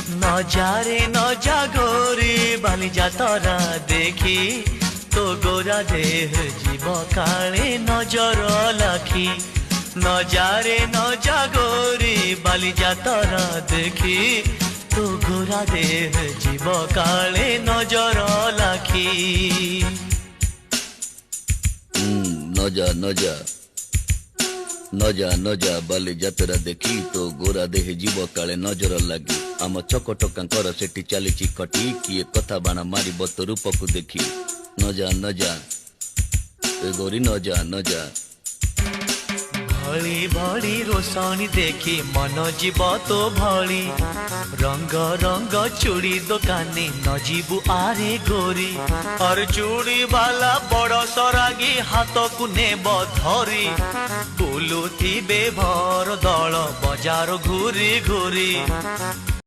নজারে নজা গোরি বালিজা তরা দেখি তো গোরা দেহ জীব কালে নজর লাখি নজারে নজা গোরি বালিজা তরা দেখি তো গোরা দেহ জীব কালে নজর লাখি নজা নজা নজা নজা বালি যাତ୍ରା ଦେଖି ତୋ ଗୋରା ଦେହେ ଯିବ କାଳେ ନଜର ଲାଗି ଆମ ଚକଟକାଙ୍କର ସେଠି ଚାଲିଛି ଖଟି କିଏ କଥା ବାଣ ମାରିବ ତୋ ରୂପକୁ ଦେଖି ନଜା ନଜା ଏ ଗୋରି ନଜା ନଜା ভଳି ভଳି ରୋଷଣୀ ଦେଖି ମନ ଯିବ ତୋ ଭଳି ରଙ୍ଗ ରଙ୍ଗ ଚୁଡ଼ି ଦୋକାନୀ ନ ଯିବୁ ଆରେ ଗୋରି ଅର ଚୁଡ଼ି ବାଲା ବଡ଼ ସରାଗୀ ହାତକୁ ନେବ ଧରି ବୁଲୁଥିବେ ଭର ଦଳ ବଜାର ଘୁରି ଘୁରି